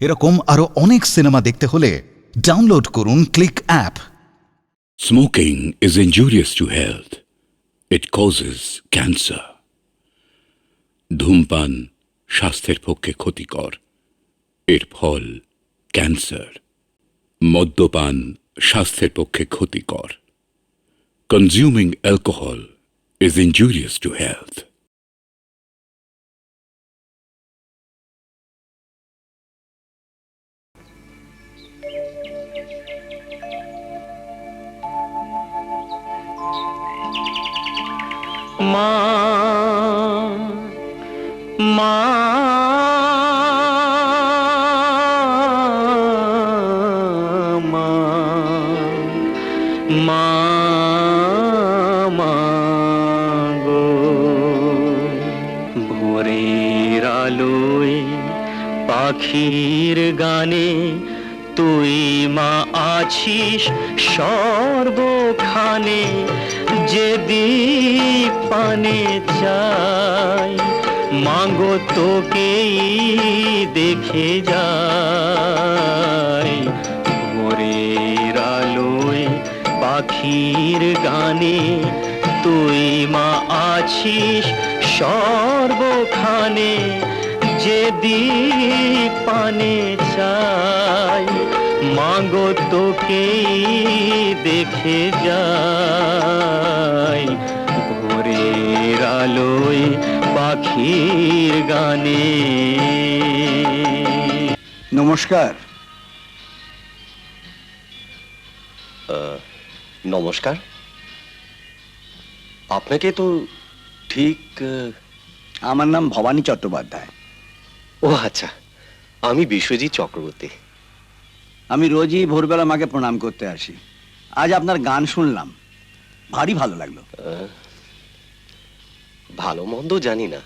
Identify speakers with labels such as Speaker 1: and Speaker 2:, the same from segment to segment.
Speaker 1: এরকম আরো অনেক সিনেমা দেখতে হলে ডাউনলোড করুন click app.
Speaker 2: Smoking is injurious to health. It causes cancer. ধূমপান স্বাস্থ্যের পক্ষে ক্ষতিকর। এর ফল ক্যান্সার। মদ্যপান স্বাস্থ্যের পক্ষে ক্ষতিকর। Consuming alcohol is injurious to health.
Speaker 3: মা মা মা মা মা গো ভোরের আলোয় পাখির গানে তুই মা আছিস সর্বখানে, যে দীপ পানে চাই মাগো তোকেই দেখে যাই। ভোরের আলোয় পাখির গানে তুই মা আছিস সর্বখানে, যে দীপ পানে চাই মাগো তোকেই দেখে যাই। ভোরের আলোয় পাখির গানে।
Speaker 4: নমস্কার।
Speaker 3: নমস্কার। আপনাকে তো ঠিক
Speaker 4: আমার নাম ভবানী চট্টোপাধ্যায়।
Speaker 3: ও আচ্ছা, আমি বিশ্বজিৎ চক্রবর্তী।
Speaker 4: আমি রোজই ভোরবেলা মাকে প্রণাম করতে আসি। আজ আপনার গান শুনলাম, ভারী ভালো লাগলো।
Speaker 3: ভালো মন্দ জানি না,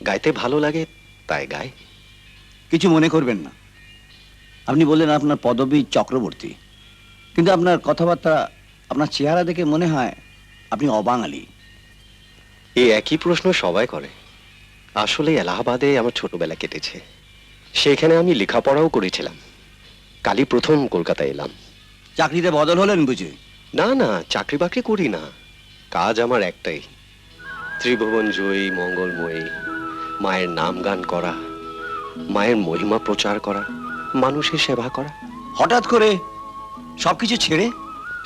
Speaker 3: গাইতে ভালো লাগে তাই গাই।
Speaker 4: কিছু মনে করবেন না। আপনি বললেন আপনার পদবী চক্রবর্তী, কিন্তু আপনার কথাবার্তা, আপনার চেহারা দেখে মনে হয় আপনি অবাঙালি।
Speaker 3: এই একই প্রশ্ন সবাই করে। আসলে এলাহাবাদে আমার ছোটবেলা কেটেছে, সেখানে আমি লেখাপড়াও করেছিলাম। কালই প্রথম কলকাতায় এলাম।
Speaker 4: চাকরিতে বদল হলেন বুঝি?
Speaker 3: না না, চাকরি বাকরি করি না, কাজ আমার একটাই, ত্রিভুবন জয়ী মঙ্গলময়ী মায়ের নাম গান করা, মায়ের মহিমা প্রচার করা, মানুষের সেবা করা।
Speaker 4: হঠাৎ করে সবকিছু ছেড়ে?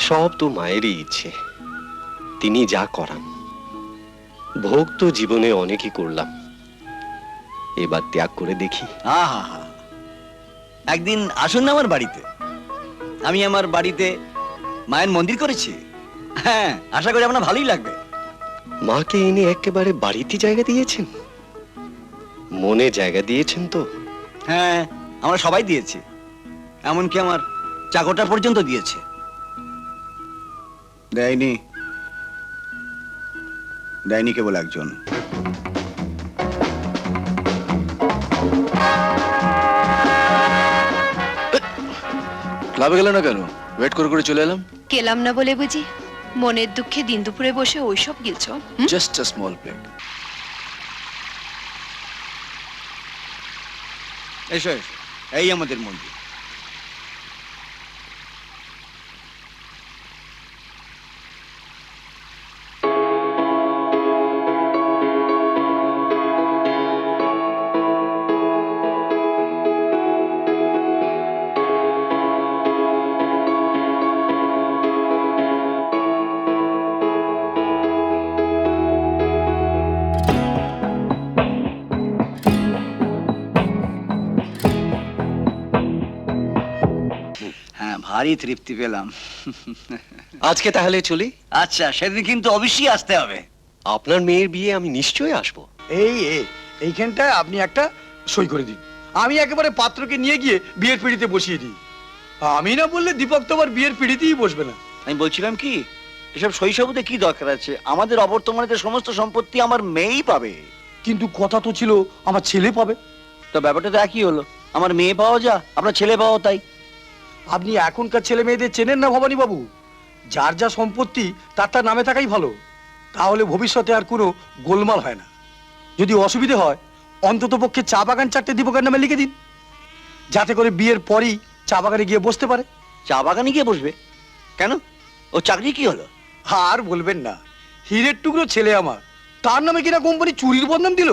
Speaker 3: সব তো মায়েরই ইচ্ছে, তিনি যা করান। ভোগ তো জীবনে অনেকই করলাম, এবার ত্যাগ করে দেখি।
Speaker 4: আহা, একদিন আসুন না আমার বাড়িতে। আমি আমার বাড়িতে মায়ের মন্দির করেছি। হ্যাঁ, আশা করি আপনার ভালোই লাগবে।
Speaker 3: মাকে এনে একেবারে বাড়িতে জায়গা দিয়েছেন? মনে জায়গা দিয়েছেন তো?
Speaker 4: হ্যাঁ, আমরা সবাই দিয়েছি, এমনকি আমার চাকরটা পর্যন্ত দিয়েছে। দেয়নি, দেয়নি কেবল একজন।
Speaker 5: ক্লাবে গেল না কেন? ওয়েট করে করে চলে এলাম।
Speaker 6: গেলাম না বলে বুঝি মনের দুঃখে দিন দুপুরে বসে ওইসব গিলছো?
Speaker 5: Just a small plate.
Speaker 4: এসো এসো, এই আমাদের মন্দির। ভারী তৃপ্তি পেলাম।
Speaker 3: আজকে তাহলে চলি।
Speaker 4: আচ্ছা, সেদিন কিন্তু অবশ্যই আসতে হবে।
Speaker 3: আপনার মেয়ের বিয়ে আমি নিশ্চয়ই আসবো।
Speaker 7: এইখানটায় আপনি একটা সই করে দিন, আমি একেবারে পাত্রকে নিয়ে গিয়ে বিয়ের পিঁড়িতে বসিয়ে দিই। আমি না বললে দীপক তো আবার বিয়ের পিঁড়িতেই বসবে না।
Speaker 4: আমি বলছিলাম কি, এসব শৈশবতে কি দরকার আছে? আমাদের অবর্তমানে সমস্ত সম্পত্তি আমার মেয়েই পাবে।
Speaker 7: কিন্তু কথা তো ছিল আমার ছেলে পাবে।
Speaker 4: তো ব্যাপারটা তো একই হলো, আমার মেয়ে পাওয়া যা, আপনার ছেলে পাওয়া তাই।
Speaker 7: আপনি এখনকার ছেলে মেয়েদের চেনেন না ভবানী বাবু? যার যা সম্পত্তি তার নামে থাকাই ভালো, তাহলে ভবিষ্যতে আর কোনো গোলমাল হয় না। যদি অসুবিধে হয় অন্তত পক্ষে চা বাগান 4টে দীপকের নামে লিখে দিন। যাতে করে বিয়ের পরই চা বাগানে গিয়ে বসতে পারে।
Speaker 4: চা বাগানে গিয়ে বসবে কেন? ও চাকরি কি হলো?
Speaker 7: আর বলবেন না, হীরের টুকরো ছেলে আমার, তার নামে কিনা কোম্পানি চুরির বদনাম দিল,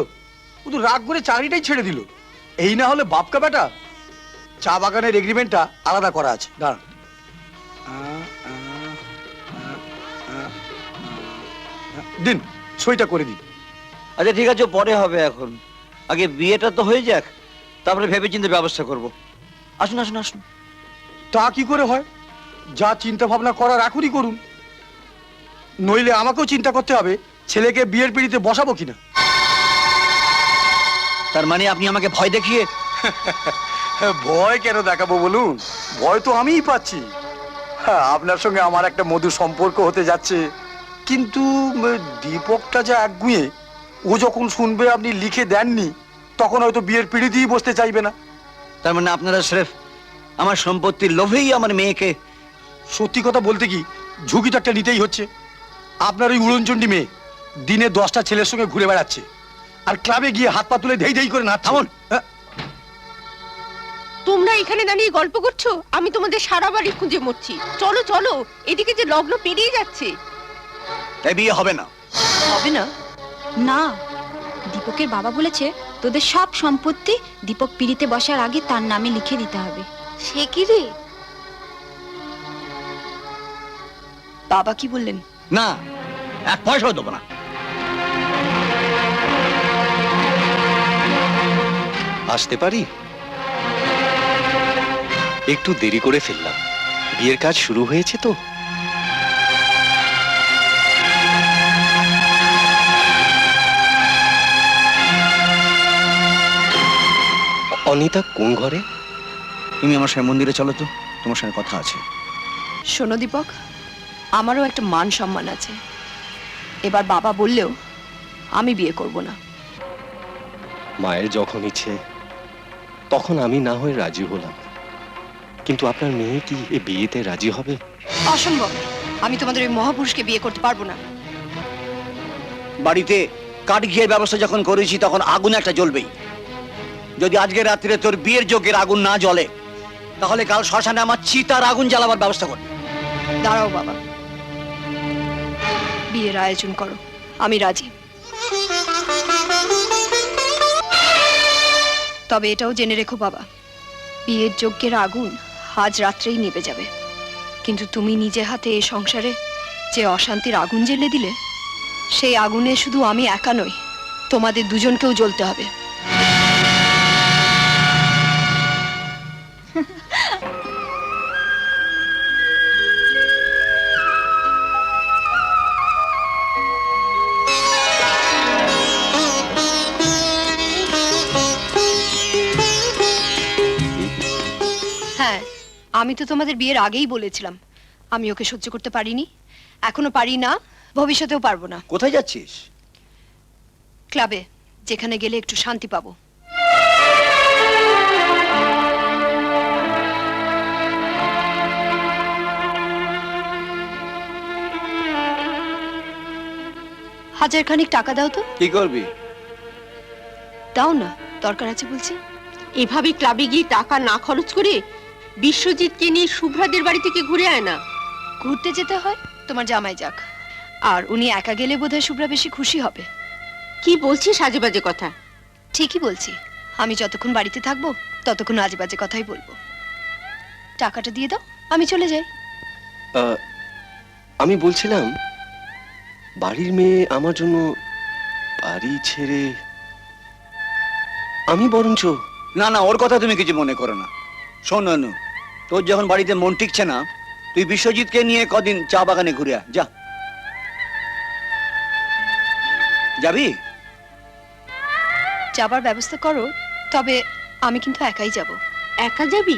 Speaker 7: ও তো রাগ করে চাকরিটাই ছেড়ে দিল। এই না হলে বাপকা বেটা। চা বাগানের এগ্রিমেন্টটা আলাদা করা আছে, দাঁড়ান। দিন, সইটা করে দিন।
Speaker 4: আচ্ছা ঠিক আছে, পরে হবে, এখন আগে বিয়েটা তো হয়ে যাক, তারপরে ভেবেচিন্তে ব্যবস্থা করব। আসুন আসুন আসুন।
Speaker 7: তা কি করে হয়? যা চিন্তা ভাবনা করার এখনই করুন, নইলে আমাকেও চিন্তা করতে হবে ছেলেকে বিয়ের পিঁড়িতে বসাবো কিনা।
Speaker 4: তার মানে আপনি আমাকে ভয় দেখিয়ে?
Speaker 7: ভয় কেন দেখাবো বলুন, ভয় তো আমিই পাচ্ছি। হ্যাঁ, আপনার সঙ্গে আমার একটা মধুর সম্পর্ক হতে যাচ্ছে, কিন্তু দীপকটা যা একগুঁয়ে, ও যখন শুনবে আপনি লিখে দেননি, তখন হয়তো বিয়ের পিঁড়িতেই বসতে চাইবে না।
Speaker 4: তার মানে আপনারা স্রেফ আমার সম্পত্তির লোভেই আমার মেয়েকে?
Speaker 7: সত্যি কথা বলতে কি, ঝুঁকিটা একটা নিতেই হচ্ছে। আপনার ওই উড়নচণ্ডী মেয়ে দিনে 10টা ছেলের সঙ্গে ঘুরে বেড়াচ্ছে, আর ক্লাবে গিয়ে হাত পা তুলে ধেই ধেই করে নাচ।
Speaker 4: থামুন।
Speaker 8: তোমরা এখানে দাঁড়িয়ে গল্প করছো, আমি তোমাদের সারা বাড়ি খুঁজে মরছি। চলো চলো, এদিকে যে লগ্ন পেরিয়ে যাচ্ছে।
Speaker 4: এই বিয়ে হবে না।
Speaker 6: হবে না?
Speaker 9: না, দীপকের বাবা বলেছে তোদের সব সম্পত্তি দীপক পিড়িতে বসার আগে তার নামে লিখে দিতে হবে।
Speaker 6: সে কি রে? বাবা কি বললেন?
Speaker 4: না, এক পয়সাও দেবো না।
Speaker 3: আসতে পারি? একটু দেরি করে ফেললাম, বিয়ের কাজ শুরু হয়েছে তো। অনিতা কোন ঘরে?
Speaker 4: তুমি আমার সঙ্গে মন্দিরে চলো তো, তোমার সঙ্গে কথা আছে।
Speaker 6: শোনো দীপক, আমারও একটা মান সম্মান আছে। এবার বাবা বললেও আমি বিয়ে করব না।
Speaker 3: মায়ের যখন ইচ্ছে তখন আমি না হয়ে রাজি হলাম, কিন্তু আপনার মেয়ে কি এ বিয়েতে রাজি হবে?
Speaker 6: অসম্ভব, আমি তোমাদের ওই মহাপুরুষকে বিয়ে করতে পারবো না।
Speaker 4: বাড়িতে কাঠ ঘিয়ের ব্যবস্থা যখন করেছি তখন আগুন একটা জ্বলবেই। যদি আজকে রাত্রে তোর বিয়ের যোগ্যের আগুন না জ্বলে, তাহলে কাল শ্মশানে আমার চিতার আগুন জ্বালাবার ব্যবস্থা করবে।
Speaker 6: দাঁড়াও বাবা, বিয়ের আয়োজন করো, আমি রাজি। তবে এটাও জেনে রেখো বাবা, বিয়ের যজ্ঞের আগুন আজ রাত্রেই নিভে যাবে, কিন্তু তুমি নিজে হাতে এই সংসারে যে অশান্তির আগুন জ্বেলে দিলে, সেই আগুনে শুধু আমি একা নই, তোমাদের দুজনকেও জ্বলতে হবে। হ্যাঁ, আমি তো তোমাদের বিয়ের আগেই বলেছিলাম আমি ওকে সহ্য করতে পারিনি, এখনো পারি না, ভবিষ্যতেও পারবো না।
Speaker 4: কোথায় যাচ্ছিস?
Speaker 6: ক্লাবে, যেখানে গেলে একটু শান্তি পাবো। হাজার খানিক টাকা দাও তো।
Speaker 4: কি করবি?
Speaker 6: দাও না, দরকার আছে বলছি।
Speaker 8: এভাবে ক্লাবে গিয়ে টাকা না খরচ করে বিশ্বজিৎকে নিয়ে শুভ্রাদের বাড়ি থেকে ঘুরে আয় না।
Speaker 6: ঘুরতে যেতে হয়, তোমার জামাই যাক, আর উনি একা গেলে বোধহয় শুভ্রা বেশি খুশি হবে।
Speaker 8: কি বলছিস আজে বাজে কথা?
Speaker 6: ঠিকই বলছি, আমি যতক্ষণ বাড়িতে থাকবো ততক্ষণ আজে বাজে কথাই বলবো। টাকাটা দিয়ে দাও, আমি চলে যাই।
Speaker 3: আমি বলছিলাম, বাড়ির মেয়ে আমার জন্য বাড়ি ছেড়ে আমি বরঞ্চ।
Speaker 4: না না, ওর কথা তুমি কিছু মনে করো না। শোন অনু, তোর যখন বাড়িতে মন টিকছে না, তুই বিশ্বজিৎকে নিয়ে কদিন চা বাগানে ঘুরে আয়, যা। যাবি?
Speaker 6: যাবার ব্যবস্থা করো, তবে আমি কিন্তু একাই যাব।
Speaker 8: একা যাবি?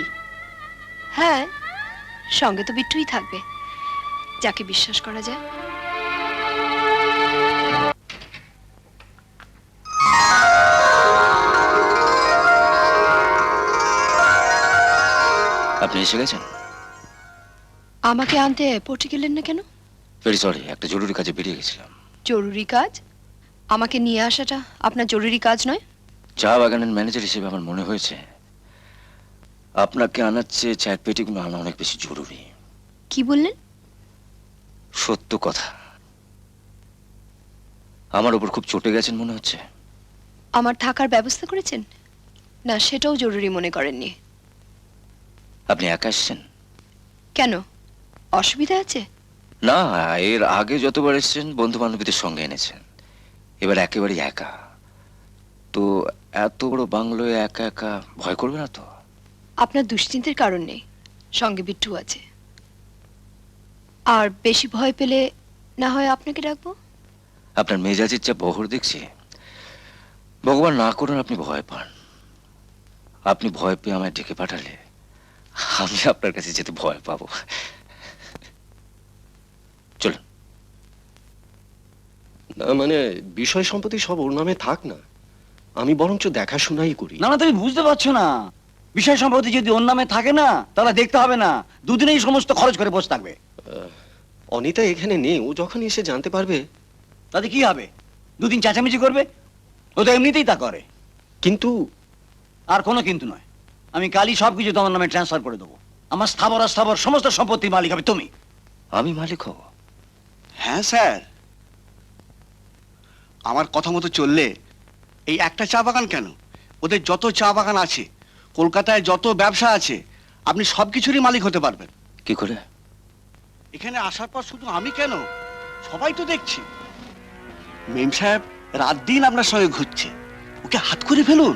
Speaker 6: হ্যাঁ, সঙ্গে তো বিট্টুই থাকবে, যাকে বিশ্বাস করা যায়।
Speaker 5: আপনি এসে গেছেন?
Speaker 6: আমাকে আনতে এয়ারপোর্টে গেলেন না কেন?
Speaker 5: ভেরি সরি, একটা জরুরি কাজে বেরিয়ে গেছিলাম।
Speaker 6: জরুরি কাজ? আমাকে নিয়ে আসাটা আপনার জরুরি কাজ নয়?
Speaker 5: চা বাগানের ম্যানেজার হিসেবে আমার মনে হয়েছে আপনাকে আনার চেয়ে চায়ের পেটিগুলো আনা অনেক বেশি জরুরি।
Speaker 6: কি বললেন?
Speaker 5: সত্য কথা, আমার উপর খুব চটে গেছেন মনে হচ্ছে।
Speaker 6: আমার থাকার ব্যবস্থা করেছেন? না সেটাও জরুরি মনে করেননি?
Speaker 5: আপনি একা এসছেন?
Speaker 6: কেন, অসুবিধা আছে?
Speaker 5: না, এর আগে যতবার এসছেন বন্ধু বান্ধবীদের সঙ্গে এনেছেন, এবার একেবারে একা। তো এত বড় বাংলোয় একা একা ভয় করবে না তো?
Speaker 6: আপনার দুশ্চিন্তার কারণ নেই, সঙ্গে বিট্টু আছে। আর বেশি ভয় পেলে না হয় আপনাকে ডাকবো।
Speaker 5: আপনার মেজাজের যা বহর দেখছি, ভগবান না করুন আপনি ভয় পান। আপনি ভয় পেয়ে আমায় ডেকে পাঠালে আমি আপনার কাছে যেতে ভয় পাবো। চলুন।
Speaker 3: না মানে বিষয় সম্পত্তি সব ওর নামে থাক না, আমি বরঞ্চ দেখাশোনাই করি।
Speaker 4: না না, তুমি বুঝতে পারছো না। বিষয় সম্পত্তি যদি ওর নামে থাকে না, তাহলে দেখতে হবে না, দুদিনেই সমস্ত খরচ করে বসে থাকবে।
Speaker 3: অনিতা এখানে নেই, ও যখন এসে জানতে পারবে।
Speaker 4: তাতে কি হবে? দুদিন চেঁচামেচি করবে, ও তো এমনিতেই তা করে।
Speaker 3: কিন্তু
Speaker 4: আর কোনো কিন্তু নয়, আমি কালই সবকিছু তোমার নামে ট্রান্সফার করে দেবো। আমার স্থাবর অস্থাবর সমস্ত সম্পত্তির মালিক হবে তুমি।
Speaker 5: আমি মালিক হব?
Speaker 10: হ্যাঁ স্যার, আমার কথা মতো চললে এই একটা চা বাগান কেন, ওদের যত চা বাগান আছে, কলকাতায় যত ব্যবসা আছে, আপনি সব কিছুরই মালিক হতে পারবেন।
Speaker 5: কি করে?
Speaker 10: এখানে আসার পর শুধু আমি কেন, সবাই তো দেখছি। মেম সাহেব রাত দিন আপনার সঙ্গে ঘুরছে, ওকে হাত করে ফেলুন,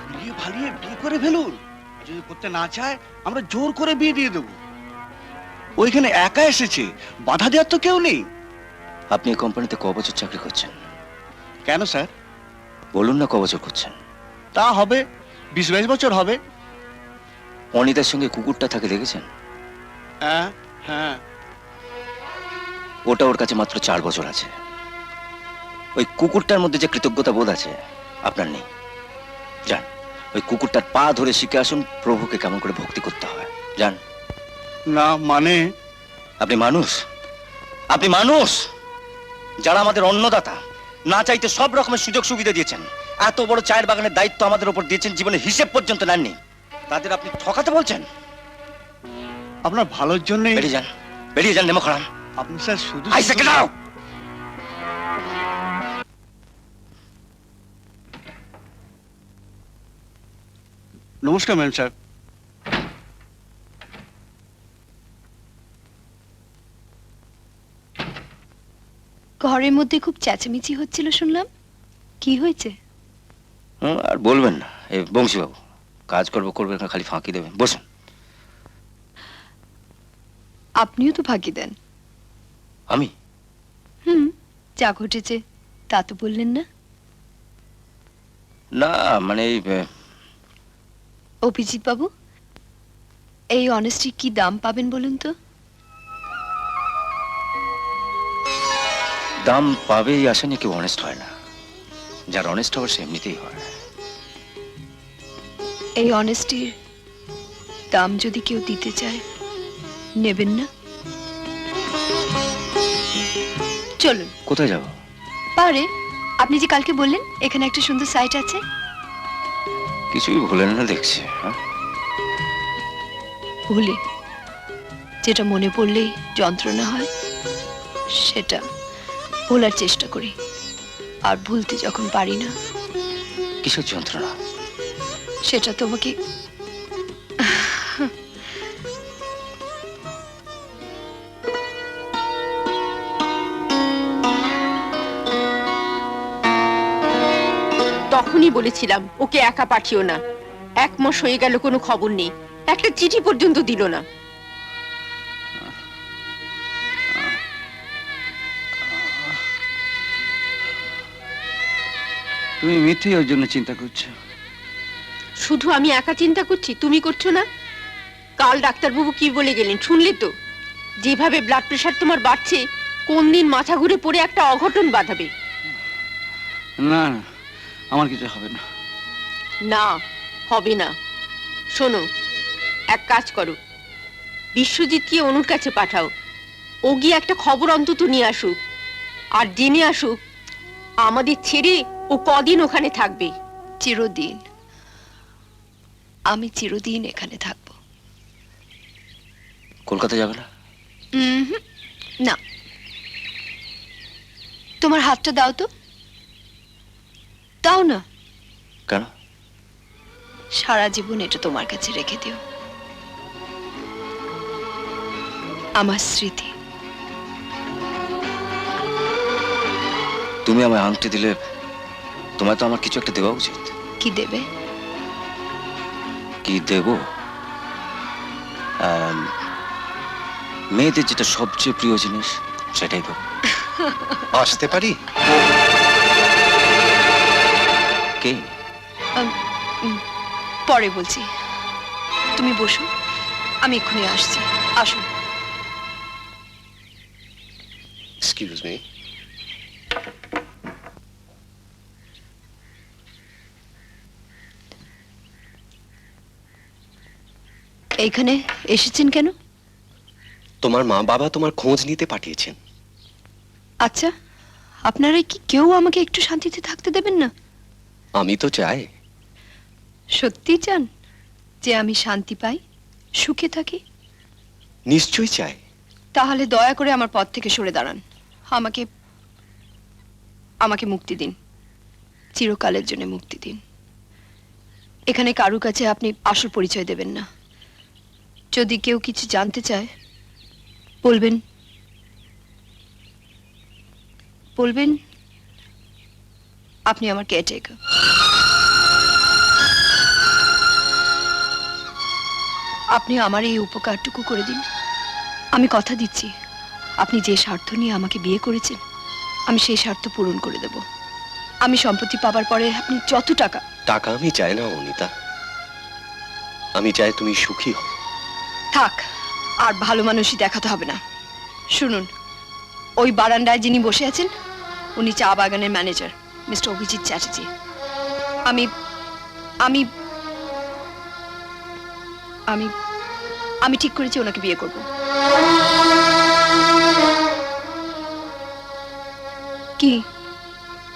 Speaker 10: ভুলিয়ে ভালিয়ে বিয়ে করে ফেলুন। আর যদি করতে না চায়, আমরা জোর করে বিয়ে দিয়ে দেবো। ওইখানে একা এসেছে, বাধা দেওয়ার তো কেউ নেই।
Speaker 5: আপনি এই কোম্পানিতে ক বছর চাকরি করছেন?
Speaker 10: কেন স্যার?
Speaker 5: বলুন না ক বছর করছেন।
Speaker 10: তা হবে 20-22 বছর হবে।
Speaker 5: অনিতার সঙ্গে কুকুরটা থাকে দেখেছেন?
Speaker 10: হ্যাঁ হ্যাঁ।
Speaker 5: ওটা ওর কাছে মাত্র 4 বছর আছে। ওই কুকুরটার মধ্যে যে কৃতজ্ঞতা বোধ আছে আপনার নেই। যান, ওই কুকুরটার পা ধরে শিখে আসুন প্রভুকে কেমন করে ভক্তি করতে হয়। যান।
Speaker 10: না মানে?
Speaker 5: আপনি মানুষ, আপনি মানুষ যারা আমাদের অন্নদাতা, না চাইতে সব রকমের সুযোগ সুবিধা দিয়েছেন, এত বড় চায়ের বাগানের দায়িত্ব আমাদের উপর দিয়েছেন, জীবনের হিসেব পর্যন্ত নেননি, তাদের আপনি ঠকাতে বলছেন?
Speaker 10: আপনার ভালোর জন্য।
Speaker 5: বেরিয়ে যান, বেরিয়ে যান, নেমো খারাম।
Speaker 10: আপনি স্যার শুধু
Speaker 5: আইসে কে দাও।
Speaker 10: নমস্কার ম্যাম স্যার।
Speaker 6: ঘরের মধ্যে খুব চেঁচামেচি হচ্ছিল শুনলাম, কি হয়েছে?
Speaker 5: আর বলবেন না, এই বংশীবাবু কাজ করবো করবেন না, খালি ফাঁকি দেবেন। বসুন।
Speaker 6: আপনিও তো ফাঁকি দেন।
Speaker 5: আমি?
Speaker 6: যা ঘটেছে তা তো বললেন না।
Speaker 5: না মানে
Speaker 6: অভিজিৎ বাবু, এই অনেস্টি কি দাম পাবেন বলুন তো?
Speaker 5: দাম পাবে এই আশা নিয়ে কেউ অনেস্ট হয় না। যার অনেস্ট হওয়ার সে এমনিতেই হয়।
Speaker 6: এই অনেস্টির দাম যদি কেউ দিতে চায়, নেবেন না? চলুন।
Speaker 5: কোথায় যাব?
Speaker 6: পারে, আপনি যে কালকে বললেন এখানে একটা সুন্দর সাইট আছে।
Speaker 5: কিছুই ভুলেন না দেখছি। হ্যাঁ,
Speaker 6: ভুলে যেটা মনে পড়লেই যন্ত্রণা হয়, সেটা ভোলার চেষ্টা করি। আর ভুলতে যখন পারি না,
Speaker 5: কিসের যন্ত্রণা?
Speaker 6: সেটা তোমাকে
Speaker 8: তখনই বলেছিলাম ওকে একা পাঠিও না। 1 মাস হয়ে গেল কোনো খবর নেই, একটা চিঠি পর্যন্ত দিল না।
Speaker 4: তুমি মিথ্যেই ওর জন্য চিন্তা করছো।
Speaker 8: শুধু আমি একা চিন্তা করছি, তুমি করছো না? কাল ডাক্তারবাবু কি বলে গেলেন শুনলে তো? যেভাবে ব্লাড প্রেশার তোমার বাড়ছে, কোন দিন মাথা ঘুরে পড়ে একটা অঘটন বাঁধাবে।
Speaker 4: না না, আমার কিছু হবে না।
Speaker 8: না, হবে না। শোনো, এক কাজ করো, বিশ্বজিৎকে অনুর কাছে পাঠাও। ও গিয়ে একটা খবর অন্তত নিয়ে আসুক, আর জেনে আসুক আমাদের ছেড়ে ও কদিন ওখানে থাকবে।
Speaker 6: চিরদিন। আমি চিরদিন এখানে থাকবো।
Speaker 5: কলকাতা যাবে না?
Speaker 6: না। তোমার হাতটা দাও তো, দাও না।
Speaker 5: কেন?
Speaker 6: সারা জীবন এটা তোমার কাছে রেখে দিও, আমার স্মৃতি।
Speaker 5: তুমি আমায় আংটি দিলে তোমায় তো আমার কিছু একটা দেওয়া উচিত।
Speaker 6: কি দেবে?
Speaker 5: কি দেব? মেয়েদের যেটা সবচেয়ে প্রিয় জিনিস সেটাই দেব।
Speaker 3: আসতে পারি?
Speaker 5: কে?
Speaker 6: পরে বলছি, তুমি বসো, আমি এক্ষুনি আসছি। আসো।
Speaker 3: Excuse me.
Speaker 6: এইখানে এসেছেন কেন?
Speaker 3: তোমার মা বাবা তোমার খোঁজ নিতে পাঠিয়েছেন।
Speaker 6: আচ্ছা, আপনারা কি কেউ আমাকে একটু শান্তিতে থাকতে দেবেন না?
Speaker 3: আমি তো চাই।
Speaker 6: সত্যি চান যে আমি শান্তি পাই, সুখে থাকি?
Speaker 3: নিশ্চয়ই চাই।
Speaker 6: তাহলে দয়া করে আমার পথ থেকে সরে দাঁড়ান। আমাকে আমাকে মুক্তি দিন, চিরকালের জন্য মুক্তি দিন। এখানে কারু কাছে আপনি আসল পরিচয় দেবেন না। যদি কেউ কিছু জানতে চায় বলবেন বলবেন আপনি আমার কেয়ারটেকার। আপনি আমার এই উপকারটুকু করে দিন। আমি কথা দিচ্ছি, আপনি যে স্বার্থ নিয়ে আমাকে বিয়ে করেছেন আমি সেই স্বার্থ পূরণ করে দেব। আমি সম্পত্তি পাবার পরে আপনি যত টাকা।
Speaker 3: টাকা আমি চাই না অনিতা, আমি চাই তুমি সুখী হও।
Speaker 6: থাক, আর ভালো মানুষই দেখাতে হবে না। শুনুন, ওই বারান্দায় যিনি বসে আছেন উনি চা বাগানের ম্যানেজার মিস্টার অভিজিৎ চ্যাটার্জি। আমি আমি আমি আমি ঠিক করেছি ওনাকে বিয়ে করব। কি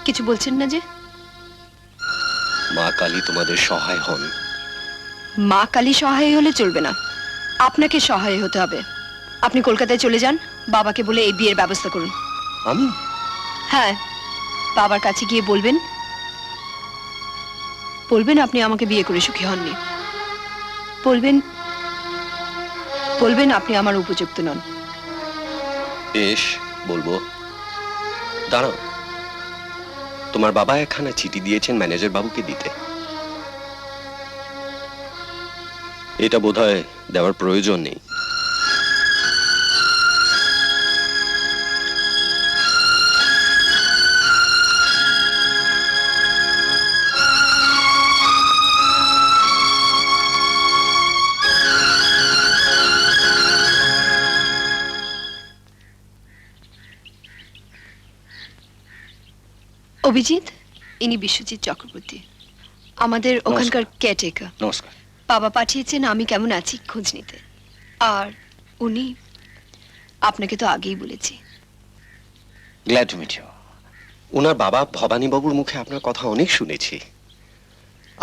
Speaker 6: কিছু বলছেন না যে?
Speaker 3: মা কালী তোমাদের সহায় হন।
Speaker 6: মা কালী সহায় হলে চলবে না, আপনাকে সহায় হতে হবে। আপনি কলকাতায় চলে যান, বাবাকে বলে এই বিয়ের ব্যবস্থা করুন।
Speaker 3: আমি?
Speaker 6: হ্যাঁ, বাবার কাছে গিয়ে বলবেন বলবেন আপনি আমাকে বিয়ে করে সুখী হননি। বলবেন বলবেন আপনি আমার উপযুক্ত নন।
Speaker 3: বেশ, বলবো। দাঁড়াও, তোমার বাবা একখানা চিঠি দিয়েছেন ম্যানেজার বাবুকে দিতে। এটা বোধহয় দেওয়ার প্রয়োজন নেই।
Speaker 6: অভিজিৎ, ইনি বিশ্বজিৎ চক্রবর্তী, আমাদের ওখানকার কেয়ারটেকার।
Speaker 5: নমস্কার।
Speaker 6: বাবা পাঠিয়েছেন আমি কেমন আছি খোঁজ নিতে। আর উনি আপনাকে তো আগেই বলেছি।
Speaker 5: Glad to meet you.
Speaker 3: ওনার বাবা ভবানী বাবুর মুখে আপনার কথা অনেক শুনেছি।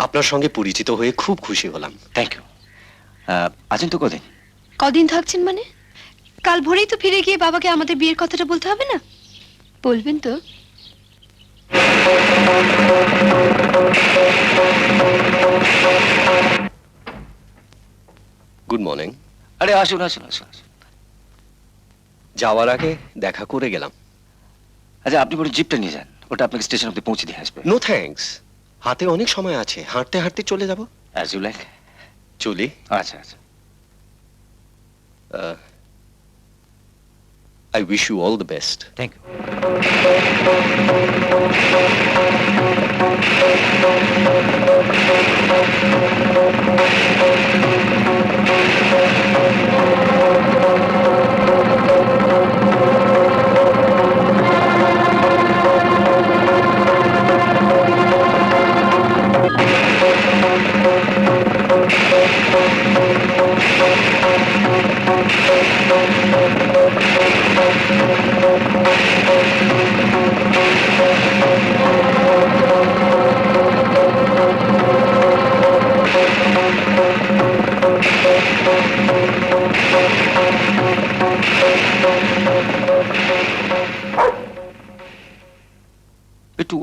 Speaker 3: আপনার সঙ্গে পরিচিত হয়ে খুব খুশি হলাম।
Speaker 5: Thank you. আছেন তো কদিন?
Speaker 6: কদিন থাকছেন মানে? কাল ভোরেই তো ফিরে গিয়ে বাবাকে আমাদের বিয়ের কথাটা বলতে হবে না? বলবেন তো?
Speaker 3: Good morning.
Speaker 5: আরে আসুন আসুন আসুন আসুন।
Speaker 3: যাওয়ার আগে দেখা করে গেলাম।
Speaker 5: আচ্ছা, আপনি বলে জিপটা নিয়ে যান, ওটা আপনাকে স্টেশন অব্দি পৌঁছে দিয়ে আসবে।
Speaker 3: নো থ্যাঙ্কস, হাতে অনেক সময় আছে, হাঁটতে হাঁটতে চলে যাব।
Speaker 5: As you like.
Speaker 3: চলি।
Speaker 5: আচ্ছা আচ্ছা।
Speaker 3: I wish you all the best.
Speaker 5: Thank you.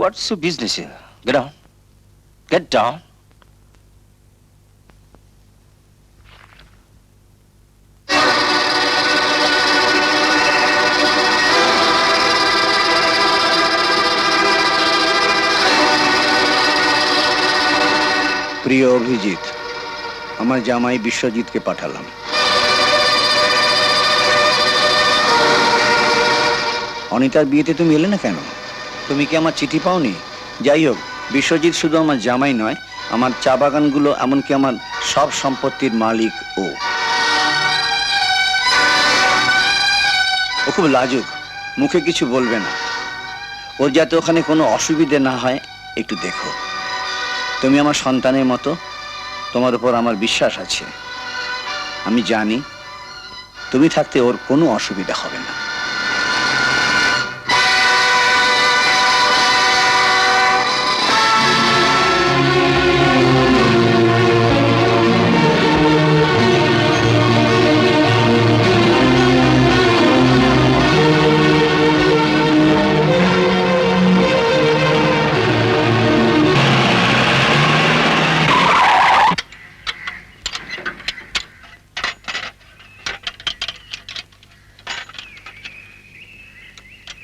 Speaker 5: what's your business here? Get down. Get down.
Speaker 4: প্রিয় অভিজিৎ, আমার জামাই বিশ্বজিৎকে পাঠালাম। অনিতার বিয়েতে তুমি এলে না কেন? তুমি কি আমার চিঠি পাওনি? যাই হোক, বিশ্বজিৎ শুধু আমার জামাই নয়, আমার চা বাগানগুলো, এমনকি আমার সব সম্পত্তির মালিক ও। ও খুব লাজুক, মুখে কিছু বলবে না। ওর যাতে ওখানে কোনো অসুবিধে না হয় একটু দেখো। তুমি আমার সন্তানের মতো, তোমার উপর আমার বিশ্বাস আছে। আমি জানি তুমি থাকতে ওর কোনো অসুবিধা হবে না।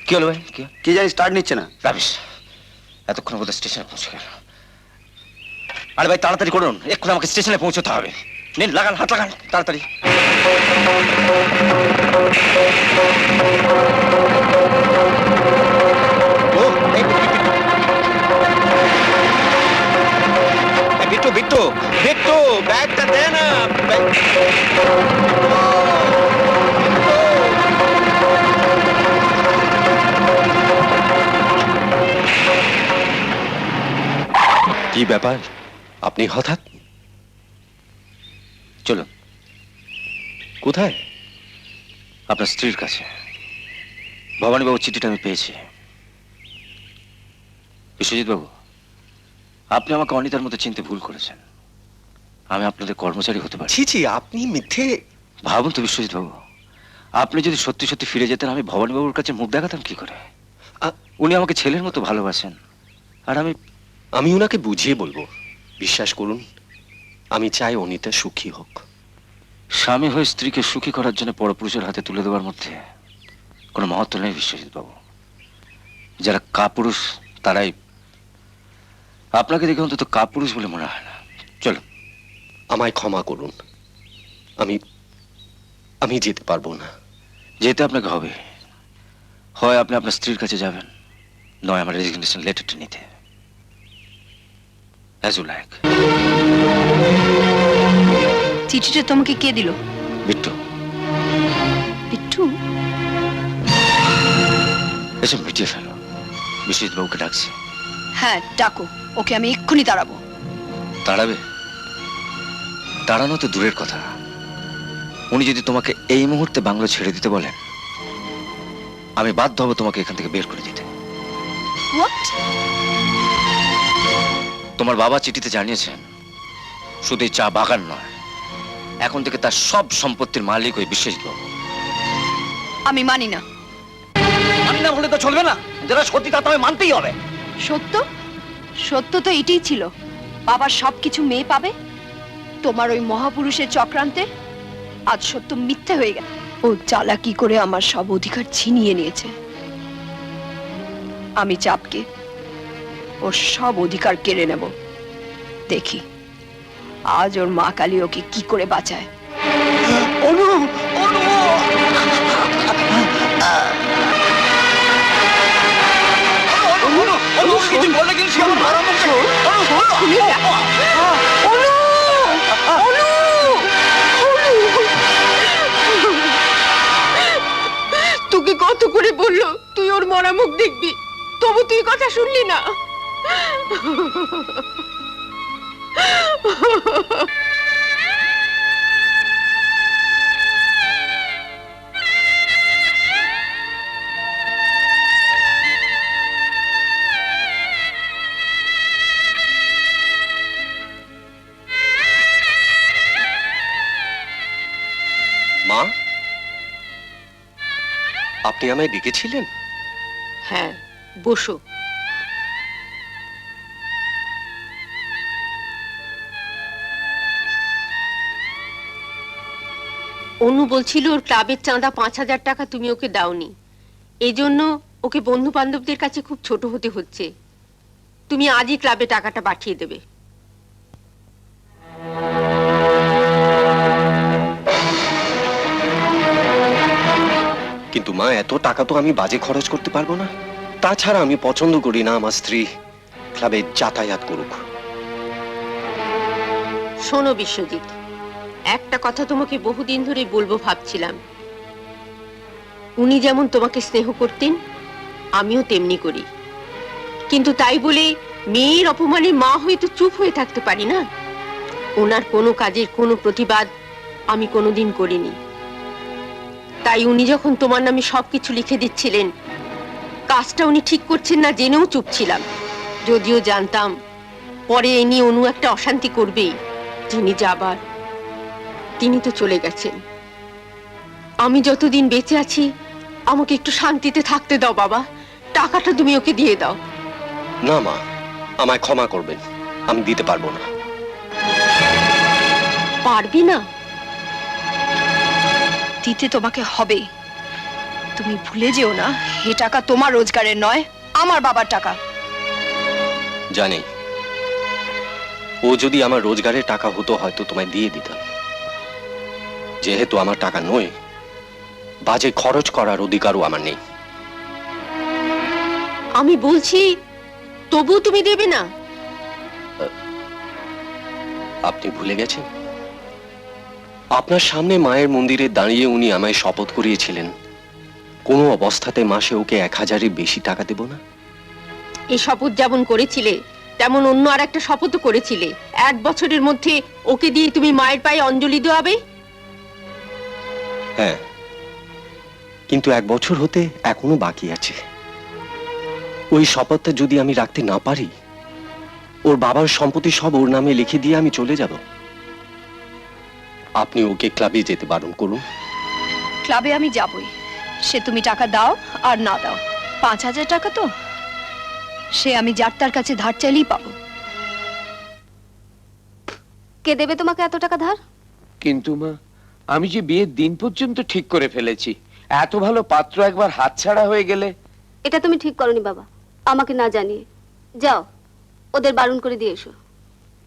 Speaker 5: কি হলো ভাই?
Speaker 4: কি জানি স্টার্ট নিচ্ছে না।
Speaker 5: রাবিশ, এতক্ষণ বোধহয় স্টেশনে পৌঁছে গেল। আরে ভাই তাড়াতাড়ি করুন, এক্ষুনি আমাকে স্টেশনে পৌঁছতে হবে। নিন, লাগান, হাত লাগান তাড়াতাড়ি। বিট্টু বিট্টু বিট্টু, ব্যাগটা দে না।
Speaker 3: কি ব্যাপার, আপনি হঠাৎ?
Speaker 5: চলুন।
Speaker 3: কোথায়?
Speaker 5: আপনার স্ত্রীর কাছে। ভবানীবাবুর চিঠিটা আমি পেয়েছি। বিশ্বজিৎ বাবু, আপনি আমাকে অনিতার মতো চিনতে ভুল করেছেন। আমি আপনাদের কর্মচারী হতে পারি।
Speaker 3: ছি ছি, আপনি মিথ্যে।
Speaker 5: ভাবুন তো বিশ্বজিৎ বাবু, আপনি যদি সত্যি সত্যি ফিরে যেতেন, আমি ভবানীবাবুর কাছে মুখ দেখাতাম কি করে? উনি আমাকে ছেলের মতো ভালোবাসেন, আর
Speaker 3: আমি ওনাকে বুঝিয়ে বলবো। বিশ্বাস করুন, আমি চাই অনিতা সুখী হোক।
Speaker 5: স্বামী হয়ে স্ত্রীকে সুখী করার জন্য পরপুরুষের হাতে তুলে দেওয়ার মধ্যে কোনো মহত্ব নেই বিশ্বজিৎ বাবু। যারা কাপুরুষ তারাই, আপনাকে দেখে অন্তত কাপুরুষ বলে মনে হয় না। চলো।
Speaker 3: আমায় ক্ষমা করুন, আমি যেতে পারবো না।
Speaker 5: যেতে আপনাকে হবে। হয় আপনি আপনার স্ত্রীর কাছে যাবেন, নয় আমার রেজিগনেশন লেটারটা নিতে। As you like.
Speaker 6: চিঠিটা তোমাকে কে দিল?
Speaker 5: বিট্টু।
Speaker 6: বিট্টু?
Speaker 5: এসব মিটিয়ে ফেলো। বিশ্বজিৎ বাবুকে ডাকছি।
Speaker 6: হ্যাঁ ডাকো, ওকে আমি এক্ষুনি তাড়াবো।
Speaker 5: তাড়াবে? তাড়ানো তো দূরের কথা, উনি যদি তোমাকে এই মুহূর্তে বাংলো ছেড়ে দিতে বলেন, আমি বাধ্য হব তোমাকে এখান থেকে বের করে দিতে।
Speaker 6: What?
Speaker 5: তোমার বাবা চিঠিতে জানিয়েছেন শুধু এই চা বাগান নয়, এখন থেকে তার সব সম্পত্তির মালিক ওই বিশ্বজিৎ বাবু।
Speaker 6: আমি মানি না।
Speaker 4: মানি না বলে তো চলবে না, যারা সত্যি তা তবে মানতেই হবে।
Speaker 6: সত্য? সত্য তো এটাই ছিল, বাবার সবকিছু মেয়ে পাবে। তোমার ওই মহাপুরুষের চক্রান্তে আজ সত্য মিথ্যে হয়ে গেল। ও চালাকি করে আমার সব অধিকার ছিনিয়ে নিয়েছে। আমি চাপকে ওর সব অধিকার কেড়ে নেব। দেখি আজ ওর মা কালী ওকে কি করে বাঁচায়।
Speaker 4: অনু, অনু! অনু, অনু, কিছু বললে কিন্তু সে আমার মারা মুখে।
Speaker 8: তোকে কত করে বললো তুই ওর মরা মুখ দেখবি, তবু তুই কথা শুনলি না।
Speaker 3: মা, আপনি আমায় ডেকেছিলেন?
Speaker 8: হ্যাঁ, বসো। অনু বলছিল ওর ক্লাবের চাঁদা 5,000 টাকা তুমি ওকে দাওনি, এই জন্য ওকে বন্ধু বান্ধবদের কাছে খুব ছোট হতে হচ্ছে। তুমি আজই ক্লাবে টাকাটা পাঠিয়ে দেবে।
Speaker 3: কিন্তু মা, এত টাকা তো আমি বাজে খরচ করতে পারবো না। তাছাড়া আমি পছন্দ করি না আমার স্ত্রী ক্লাবে যাতায়াত করুক।
Speaker 8: শোনো বিশ্বজিৎ, একটা কথা তোমাকে বহুদিন ধরে বলবো ভাবছিলাম। উনি যেমন তোমাকে স্নেহ করতেন, আমিও তেমনি করি, কিন্তু তাই বলে মেয়ের অপমানে মা হয়ে তো চুপ হয়ে থাকতে পারি না। ওনার কোনো কাজের কোনো প্রতিবাদ আমি কোনোদিন করিনি। তাই উনি যখন তোমার নামে সবকিছু লিখে দিচ্ছিলেন, কাজটা উনি ঠিক করছেন না জেনেও চুপ ছিলাম। যদিও জানতাম পরে এ নিয়ে অনু একটা অশান্তি করবেই। যিনি যাবার তিনি তো চলে গেছেন। আমি যতদিন বেঁচে আছি আমাকে একটু শান্তিতে থাকতে দাও বাবা। টাকাটা তুমি ওকে দিয়ে দাও।
Speaker 3: না মা, আমায় ক্ষমা করবেন, আমি দিতে পারবো না।
Speaker 8: পারবি না?
Speaker 6: দিতে তোমাকে হবে। তুমি ভুলে যেও না, এ টাকা তোমার রোজগারের নয়, আমার বাবার টাকা।
Speaker 3: জানি, ও যদি আমার রোজগারের টাকা হতো হয়তো তোমায় দিয়ে দিতাম। যেহেতু আমার টাকা নয়, বাজে খরচ করার অধিকারও আমার নেই।
Speaker 8: আমি বলছি তবু তুমি দেবে না?
Speaker 3: আপনি ভুলে গেছেন? আপনার সামনে মায়ের মন্দিরে দাঁড়িয়ে উনি আমায় শপথ করিয়েছিলেন কোনো অবস্থাতে মাসে ওকে 1,000-এর বেশি টাকা দেব না।
Speaker 8: এই শপথ যেমন করেছিলে তেমন অন্য আর একটা শপথও করেছিলে, 1 বছরের মধ্যে ওকে দিয়ে তুমি মায়ের পায়ে অঞ্জলি দেওয়াবে।
Speaker 3: হ্যাঁ, কিন্তু 1 বছর হতে এখনো বাকি আছে। ওই শপথটা যদি আমি রাখতে না পারি, ওর বাবার সম্পত্তি সব ওর নামে লিখে দিয়ে আমি চলে যাব। আপনি ওকে ক্লাবে যেতে বারণ করুন।
Speaker 6: ক্লাবে আমি যাবই, সে তুমি টাকা দাও আর না দাও। 5,000 টাকা তো সে আমি যার তার কাছে ধার চাইলেই পাবো।
Speaker 9: কে দেবে তোমাকে এত টাকা ধার?
Speaker 11: কিন্তু মা, আমি যে বিয়ের দিন পর্যন্ত ঠিক করে ফেলেছি, এত ভালো পাত্র একবার হাতছাড়া হয়ে গেলে।
Speaker 9: এটা তুমি ঠিক করনি বাবা, আমাকে না জানিয়ে। যাও, ওদের বারণ করে দিয়ে এসো।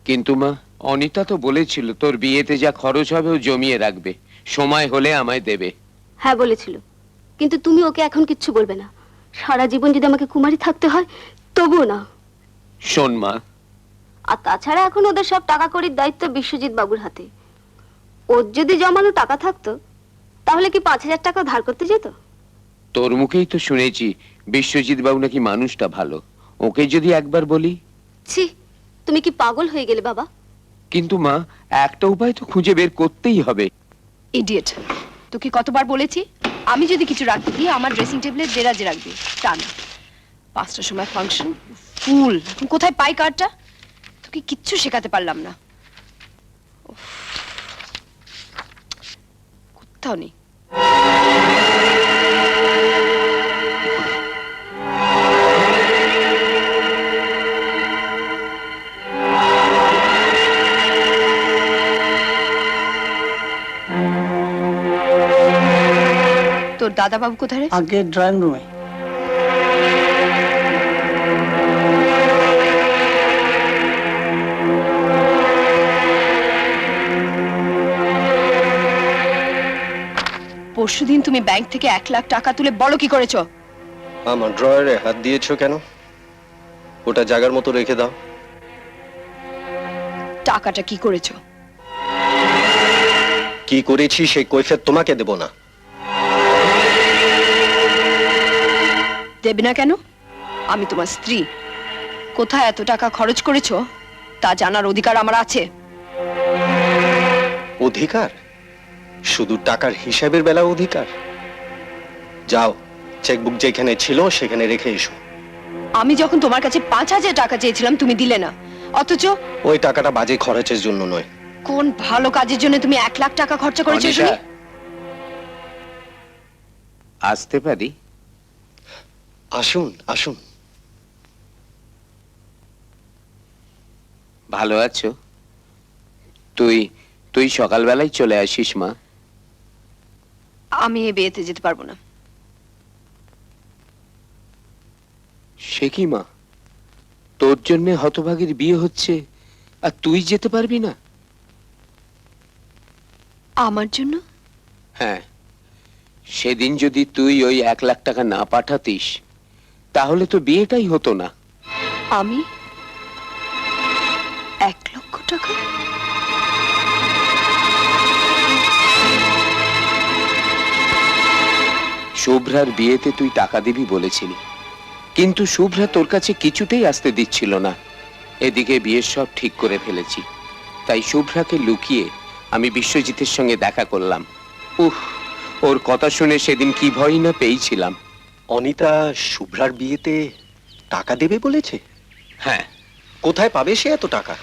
Speaker 11: কিন্তু মা, অনিতা তো বলেছিল তোর বিয়েতে যা খরচ হবে ও জমিয়ে রাখবে, সময় হলে আমায় দেবে।
Speaker 9: হ্যাঁ বলেছিল, কিন্তু তুমি ওকে এখন কিচ্ছু বলবে না। সারা জীবন যদি আমাকে কুমারী থাকতে হয় তবুও না।
Speaker 11: শোন মা,
Speaker 9: আর তাছাড়া এখন ওদের সব টাকা কড়ির দায়িত্ব বিশ্বজিৎ বাবুর হাতে। ওর যদি জমানো টাকা থাকতো তাহলে কি 5,000 টাকা ধার করতে যেত?
Speaker 11: তোর মুখেই তো শুনেছি বিশ্বজিৎ বাবু নাকি মানুষটা ভালো। ওকে যদি একবার বলি।
Speaker 9: ছি, তুমি কি পাগল হয়ে গেলে বাবা?
Speaker 11: কিন্তু মা, একটা উপায় তো খুঁজে বের করতেই হবে।
Speaker 6: ইডিয়েট, তোকে কতবার বলেছি আমি যদি কিছু রাখতে দিই আমার ড্রেসিং টেবিলে দেরাজে রাখবি। তা না, 5টার সময় ফাংশন, ফুল। এখন কোথায় পাই কার্ডটা? তোকে কিচ্ছু শেখাতে পারলাম না। উফ, কোথাও নেই। তোর দাদা বাবু কোথায় রে?
Speaker 10: আগে ড্রয়িং রুমে।
Speaker 6: পরশুদিন তুমি ব্যাংক থেকে 1 লাখ টাকা তুলে বড় কি করেছো?
Speaker 3: আমার ড্রয়ারে হাত দিয়েছো কেন? ওটা জায়গার মতো রেখে দাও।
Speaker 6: টাকাটা কি করেছো?
Speaker 3: কি করেছি সেই কৈফিয়ত তোমাকে দেব না।
Speaker 6: দেবে না কেন? আমি তোমার স্ত্রী। কোথায় এত টাকা খরচ করেছো তা জানার অধিকার আমার আছে।
Speaker 3: অধিকার? শুধু টাকার হিসাবের বেলা অধিকার? যাও, চেকবুক যেখানে ছিল সেখানে রেখে এসো।
Speaker 6: আমি যখন তোমার কাছে 5,000 টাকা চেয়েছিলাম তুমি দিলে না, অথচ
Speaker 3: ওই টাকাটা বাজে খরচের জন্য নয়।
Speaker 6: কোন ভালো কাজের জন্য তুমি 1 লাখ টাকা খরচা করেছো
Speaker 11: অনিতা,
Speaker 6: শুনি?
Speaker 11: আসতে পারি?
Speaker 3: আসুন আসুন।
Speaker 11: ভালো আছো? তুই তুই সকালবেলায় চলে আসিস মা।
Speaker 6: আমি এ বিয়েতে যেতে পারবো না।
Speaker 11: সে কি মা, তোর জন্য হতভাগীর বিয়ে হচ্ছে আর তুই যেতে পারবি না?
Speaker 6: আমার জন্য?
Speaker 11: হ্যাঁ, সেদিন যদি তুই ওই 1 লাখ টাকা না পাঠাতিস তাহলে তো বিয়েটাই হতো না।
Speaker 6: আমি 1 লক্ষ টাকা?
Speaker 11: শুভ্রার বিয়েতে তুই টাকা দিবি বলেছিলি, কিন্তু শুভ্রা তোর কাছে কিছুতেই আসতে দিচ্ছিল না। এদিকে বিয়ের সব ঠিক করে ফেলেছি, তাই শুভ্রাকে লুকিয়ে আমি বিশ্বজিতের সঙ্গে দেখা করলাম। উফ, ওর কথা শুনে সেদিন কি ভয় না পেয়েছিলাম।
Speaker 3: অনিতা শুভ্রার বিয়েতে টাকা দেবে বলেছে?
Speaker 11: হ্যাঁ।
Speaker 3: কোথায় পাবে সে এত টাকা?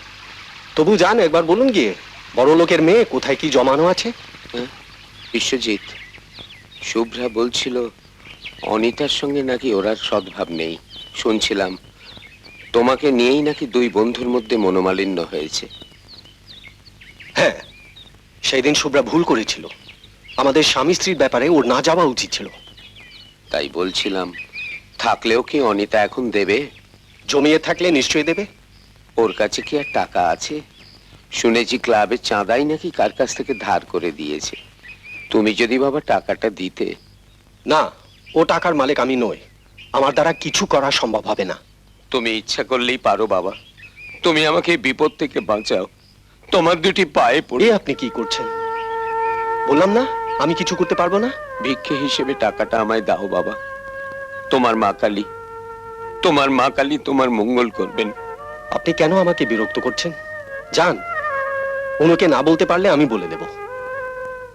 Speaker 3: তবু জান, একবার বলুন গিয়ে, বড় লোকের মেয়ে কোথায় কি জমানো আছে।
Speaker 11: বিশ্বজিৎ, শুভ্রা বলছিল অনিতার সঙ্গে নাকি ওর আর সদ্ভাব নেই। শুনছিলাম তোমাকে নিয়েই নাকি 2 বন্ধুর মধ্যে মনোমালিন্য হয়েছে।
Speaker 3: হ্যাঁ, সেই দিন শুভ্রা ভুল করেছিল। আমাদের স্বামী স্ত্রীর ব্যাপারে ওর না যাওয়া উচিত ছিল।
Speaker 11: তাই বলছিলাম, থাকলেও কি অনিতা এখন দেবে?
Speaker 3: জমিয়ে থাকলে নিশ্চয়ই দেবে।
Speaker 11: ওর কাছে কি আর টাকা আছে? শুনেছি ক্লাবের চাঁদাই নাকি কার কাছ থেকে ধার করে দিয়েছে। তুমি যদি বাবা টাকাটা দিতে।
Speaker 3: না, ও টাকার মালিক আমি নই। আমার দ্বারা কিছু করা সম্ভব হবে না।
Speaker 11: তুমি ইচ্ছা করলেই পারো বাবা, তুমি আমাকে এই বিপদ থেকে বাঁচাও। তোমার 2টি পায়ে পড়ে।
Speaker 3: আপনি কি করছেন? বললাম না আমি কিছু করতে পারবো না।
Speaker 11: ভিক্ষে হিসেবে টাকাটা আমায় দাও বাবা। তোমার মা কালী, তোমার মা কালী তোমার মঙ্গল করবেন।
Speaker 3: আপনি কেন আমাকে বিরক্ত করছেন? যান, ওনাকে না বলতে পারলে আমি বলে দেব।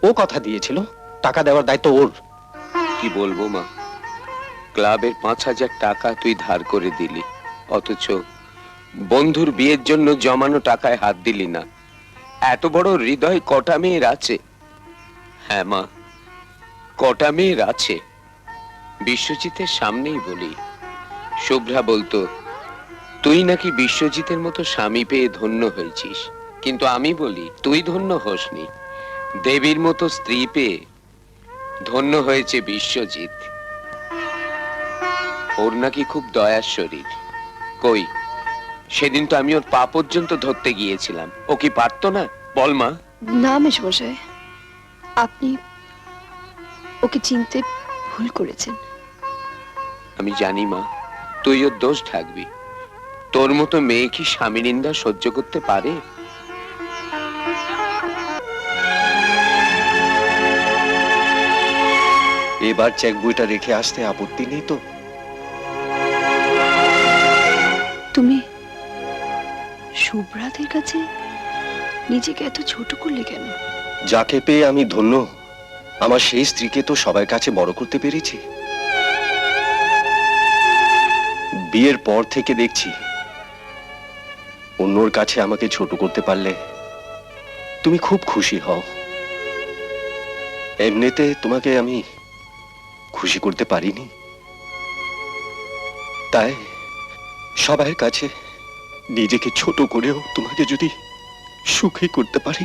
Speaker 3: ও কথা দিয়েছিল, টাকা দেওয়ার দায়িত্ব ওর।
Speaker 11: কি বলবো মা, ক্লাবের 5,000 টাকা তুই ধার করে দিলি, অথচ বন্ধুর বিয়ের জন্য জমানো টাকায় হাত দিলি না। এত বড় হৃদয় কটা মেয়ের আছে? হ্যাঁ মা, কটা মেয়ের আছে। বিশ্বজিতের সামনেই বলি, শুভ্রা বলতো তুই নাকি বিশ্বজিতের মতো স্বামী পেয়ে ধন্য হয়েছিস, কিন্তু আমি বলি তুই ধন্য হোসনি, দেবীর মতো স্ত্রী পেয়ে ধন্য হয়েছে বিশ্বজিৎ। ওর নাকি খুব দয়ার শরীর। কই, সেদিন তো আমি ওর পা পর্যন্ত ধরতে গিয়েছিলাম। ও কি পারতো না? বল মা।
Speaker 6: না মেশমশাই, আপনি ওকে চিনতে ভুল করেছেন।
Speaker 11: আমি জানি মা, তুই ওর দোষ ঢাকবি। তোর মতো মেয়ে কি স্বামী নিন্দা সহ্য করতে পারে?
Speaker 3: এবার চেক বইটা রেখে আসতে আপত্তি নেই তো?
Speaker 6: তুমি শুভ্রাদের কাছে নিজেকে এত ছোট করলে কেন?
Speaker 3: যাকে পেয়ে আমি ধন্য, আমার সেই স্ত্রীকে তো সবার কাছে বড় করতে পেরেছি। বিয়ের পর থেকে দেখছি অন্যর কাছে আমাকে ছোট করতে পারলে তুমি খুব খুশি হও। এমনিতে তোমাকে আমি খুশি করতে পারিনি, তাই সবার কাছে নিজেকে ছোট করেও তোমাকে যদি সুখী করতে পারি।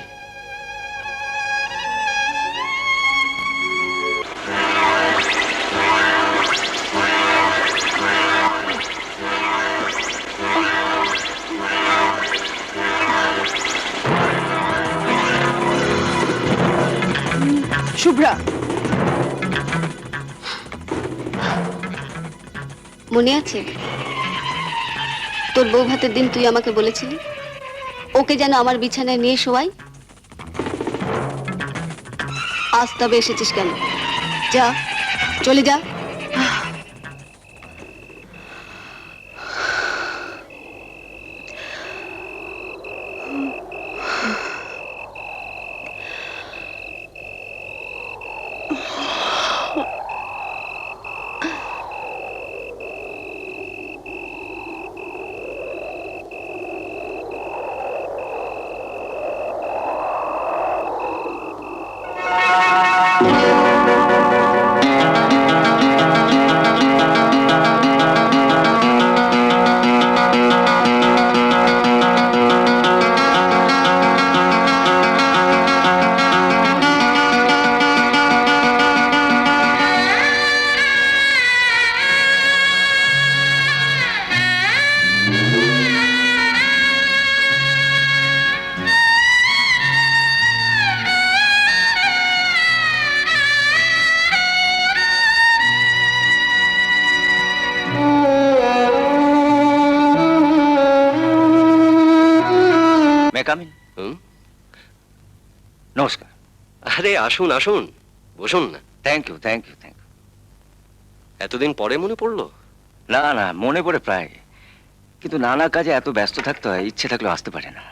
Speaker 6: শুভ্রা,
Speaker 9: মনে আছে তোর বউ ভাতের দিন তুই আমাকে বলেছিলি ওকে যেন আমার বিছানায় নিয়ে শোয়াই? আজ তবে এসেছিস কেন? যা, চলে যা।
Speaker 5: নমস্কার।
Speaker 3: আরে আসুন আসুন, বসুন না।
Speaker 5: Thank you, thank you, thank you.
Speaker 3: এতদিন পরে মনে পড়লো?
Speaker 5: না না, মনে পড়ে প্রায়, কিন্তু নানা কাজে এত ব্যস্ত থাকতে হয়, ইচ্ছে থাকলেও আসতে পারে না।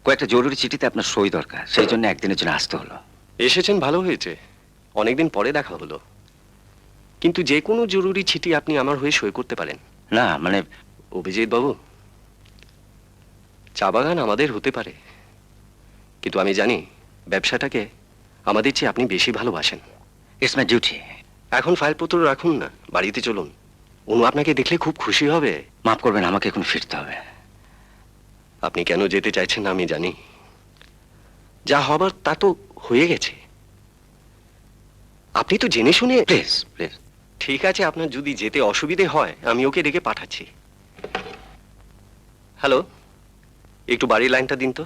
Speaker 5: কয়েকটা জরুরি চিঠিতে আপনার সই দরকার, সেই জন্য একদিনের জন্য আসতে হলো।
Speaker 3: এসেছেন ভালো হয়েছে, অনেকদিন পরে দেখা হলো। কিন্তু যে কোনো জরুরি চিঠি আপনি আমার হয়ে সই করতে পারেন।
Speaker 5: না মানে,
Speaker 3: অভিজিৎ বাবু, চা বাগান আমাদের হতে পারে, কিন্তু আমি জানি ব্যবসাটাকে আমাদের চেয়ে আপনি বেশি ভালোবাসেন।
Speaker 5: It's my duty.
Speaker 3: এখন ফাইলপত্র রাখুন না, বাড়িতে চলুন। অনু আপনাকে দেখলে খুব খুশি হবে।
Speaker 5: মাফ করবেন, আমাকে এখন ফিরতে হবে।
Speaker 3: আপনি কেন যেতে চাইছেন না আমি জানি। যা হবার তা তো হয়ে গেছে। আপনি তো জেনে শুনে।
Speaker 5: Please please.
Speaker 3: ঠিক আছে, আপনার যদি যেতে অসুবিধে হয় আমি ওকে ডেকে পাঠাচ্ছি। হ্যালো, একটু বাড়ির লাইনটা দিন তো।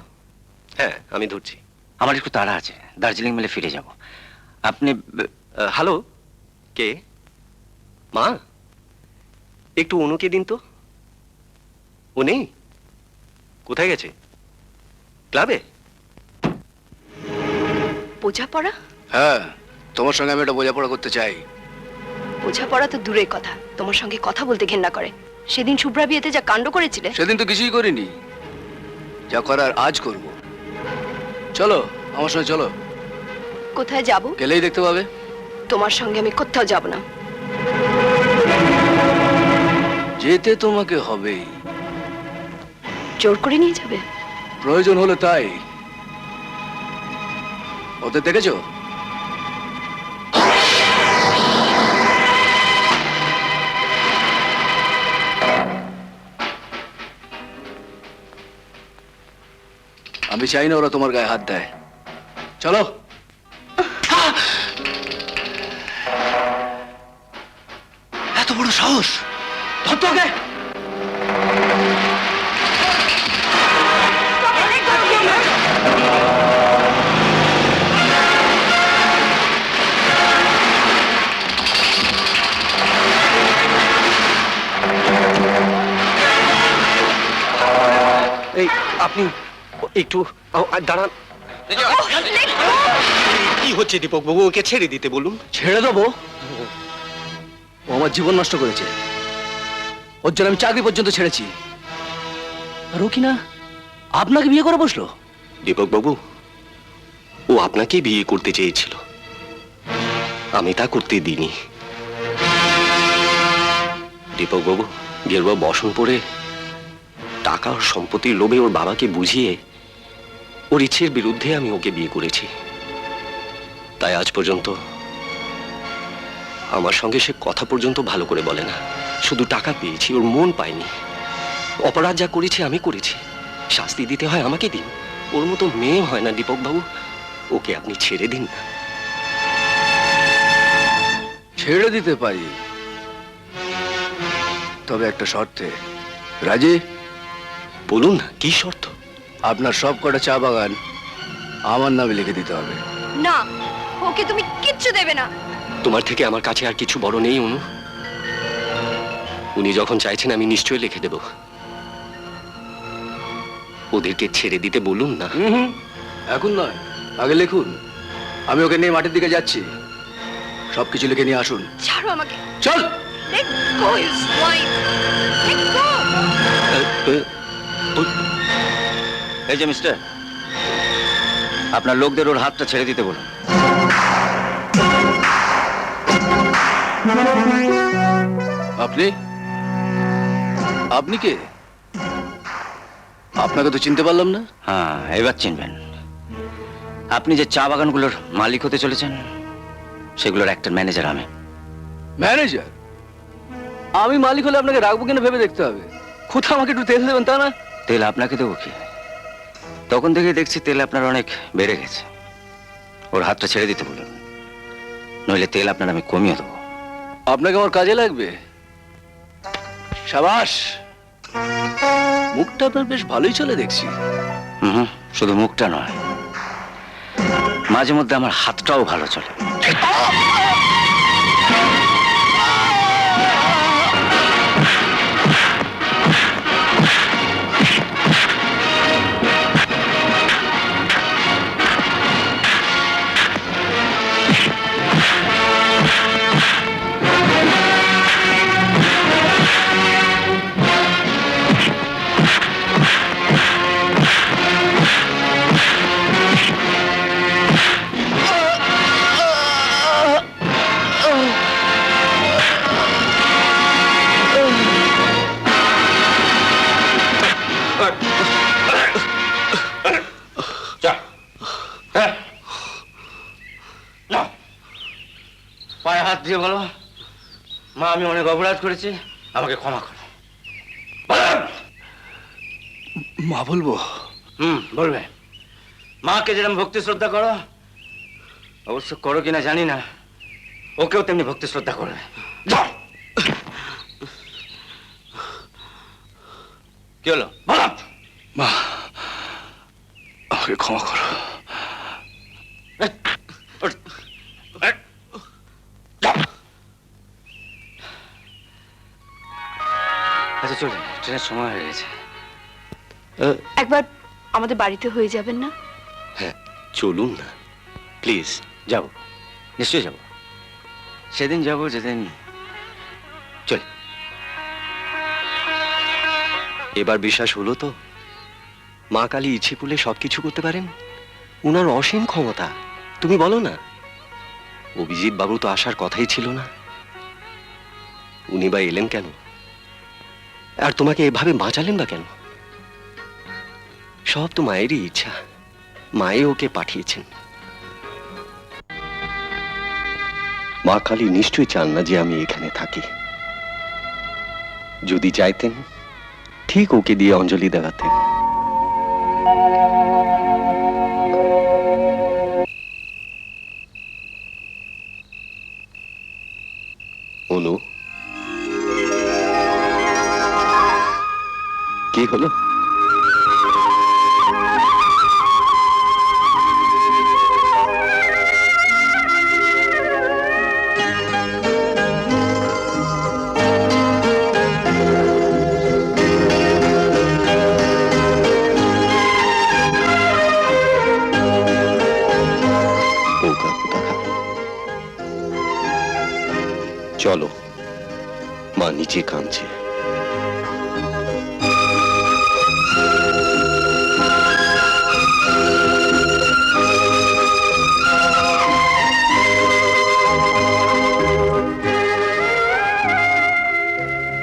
Speaker 3: হ্যাঁ, আমি ধরছি।
Speaker 5: আমার একটু তাড়া আছে, দার্জিলিং মেলে ফিরে যাব। আপনি
Speaker 3: হ্যালো, কে? মা, একটু অনুকে দিন তো। ও নেই? কোথায় গেছে? ক্লাবে?
Speaker 6: বোঝাপড়া?
Speaker 7: হ্যাঁ, তোমার সঙ্গে আমি একটা বোঝাপড়া করতে চাই।
Speaker 6: বোঝাপড়া তো দূরের কথা, তোমার সঙ্গে কথা বলতে ঘেন্না করে। সেদিন শুভ্রা বিয়েতে যা কাণ্ড করেছিলে।
Speaker 7: সেদিন তো কিছুই করিনি, যা করার আজ করব। চলো আমার সঙ্গে, চলো।
Speaker 6: কোথায় যাব?
Speaker 7: গেলেই দেখতে পাবে।
Speaker 6: তোমার সঙ্গে আমি কোথাও যাব না।
Speaker 7: যেতে তোমাকে হবেই।
Speaker 6: জোর করে নিয়ে যাবে?
Speaker 7: প্রয়োজন হলে তাই। ওদের দেখেছো? আমি চাই না ওরা তোমার গায়ে হাত দেয়। চলো। এত বড় সাহস! ধর তো ওকে!
Speaker 3: এই আপনি একটু দাঁড়ান। কি হচ্ছে দীপক বাবু? ওকে ছেড়ে দিতে বলুন।
Speaker 7: ছেড়ে দেবো? ও আমার জীবন নষ্ট করেছে, ওর জন্য আমি চাকরি পর্যন্ত ছেড়েছি। আর ও কিনা আপনাকে বিয়ে করে বসলো।
Speaker 3: দীপক বাবু, ও আপনাকেই বিয়ে করতে চেয়েছিল, আমি তা করতে দিইনি। দীপক বাবু, গেরুয়া বসন পরে টাকা আর সম্পত্তির লোভে ওর বাবাকে বুঝিয়ে ওর ইচ্ছের বিরুদ্ধে আমি ওকে বিয়ে করেছি। তাই আজ পর্যন্ত আমার সঙ্গে সে কথা পর্যন্ত ভালো করে বলে না। শুধু টাকা পেয়েছি, ওর মন পাইনি। অপরাধ যা করেছি আমি করেছি, শাস্তি দিতে হয় আমাকে দিন। ওর মতো মেয়ে হয় না দীপক বাবু, ওকে আপনি ছেড়ে দিন না।
Speaker 7: ছেড়ে দিতে পারি, তবে একটা শর্তে। রাজি?
Speaker 3: বলুন না, কি শর্ত?
Speaker 7: আপনার সব কটা চা বাগান আমার নামে লিখে দিতে হবে।
Speaker 6: না, ওকে তুমি কিচ্ছু দেবে না।
Speaker 3: তোমার থেকে আমার কাছে আর কিছু বড় নেই অনু। উনি যখন চাইছেন আমি নিশ্চয়ই লিখে দেব। ওদেরকে ছেড়ে দিতে বলুন না।
Speaker 7: এখন নয়, আগে লিখুন। আমি ওকে নিয়ে মাঠের দিকে যাচ্ছি, সবকিছু লিখে নিয়ে আসুন।
Speaker 6: ছাড়ো আমাকে।
Speaker 7: চল।
Speaker 6: Let go, you swine. Let go.
Speaker 5: এই যে মিস্টার, আপনার লোকদের ওর হাতটা ছেড়ে দিতে বলুন।
Speaker 7: আপনি? আপনি কে? আপনাকে তো চিনতে পারলাম না।
Speaker 5: হ্যাঁ, এবার চিনবেন। আপনি যে চা বাগানগুলোর মালিক হতে চলেছেন, সেগুলোর একটা ম্যানেজার আমি।
Speaker 7: ম্যানেজার? আমি মালিক হলে আপনাকে রাখবো কিনা ভেবে দেখতে হবে। কোথাও আমাকে একটু তেল দেবেন, তা না?
Speaker 5: তেল আপনাকে দেবো কি? তখন থেকে দেখছি তেল আপনার অনেক বেড়ে গেছে। ওর হাতটা ছেড়ে দিতে বলুন, নইলে তেল আপনার আমি কমিয়ে দেবো।
Speaker 7: আপনাকে আমার কাজে লাগবে। সাবাস, মুখটা আপনার বেশ ভালোই চলে দেখছি।
Speaker 5: হুম, শুধু মুখটা নয়, মাঝে মধ্যে আমার হাতটাও ভালো চলে। হাত দিয়ে বলো, মা আমি অনেক অপরাধ করেছি, আমাকে ক্ষমা করো।
Speaker 7: মা বলবো?
Speaker 5: বলবে। মাকে যেরকম ভক্তি শ্রদ্ধা করো, অবশ্য করো কিনা জানি না, ওকেও তেমনি ভক্তি শ্রদ্ধা করবে। যাও। কি হলো বলো?
Speaker 7: মা আমাকে ক্ষমা করো।
Speaker 5: আচ্ছা চলে, ট্রেনের সময় হয়ে গেছে।
Speaker 6: একবার আমাদের বাড়িতে হয়ে যাবেন না?
Speaker 3: হ্যাঁ চলুন না প্লিজ।
Speaker 5: যাব, নিশ্চয়ই যাব। সেদিন যাব যেদিন চল।
Speaker 3: এবার বিশ্বাস হলো তো? মা কালী ইচ্ছে করলে সবকিছু করতে পারেন, উনার অসীম ক্ষমতা। তুমি বলো না, অভিজিৎ বাবু তো আসার কথাই ছিল না, উনি বা এলেন কেন? আর তোমাকে এভাবে বাঁচালেন বা কেন? সব তো মায়েরই ইচ্ছা, মায়ে ওকে পাঠিয়েছেন। মা কালী নিশ্চয়ই চান না যে আমি এখানে থাকি। যদি চাইতেন ঠিক ওকে দিয়ে অঞ্জলি দেওয়াতেন। অনু, কি হলো? চলো, মা নিচে কাঁদছে।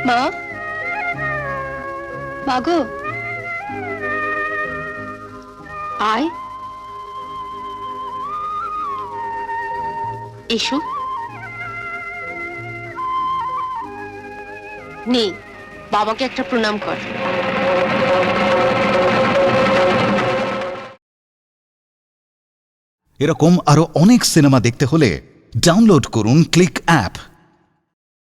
Speaker 6: মা, মাগো
Speaker 8: আয়, এসো। নে, বাবাকে একটা প্রণাম কর।
Speaker 1: এরকম আরো অনেক সিনেমা দেখতে হলে ডাউনলোড করুন ক্লিক অ্যাপ।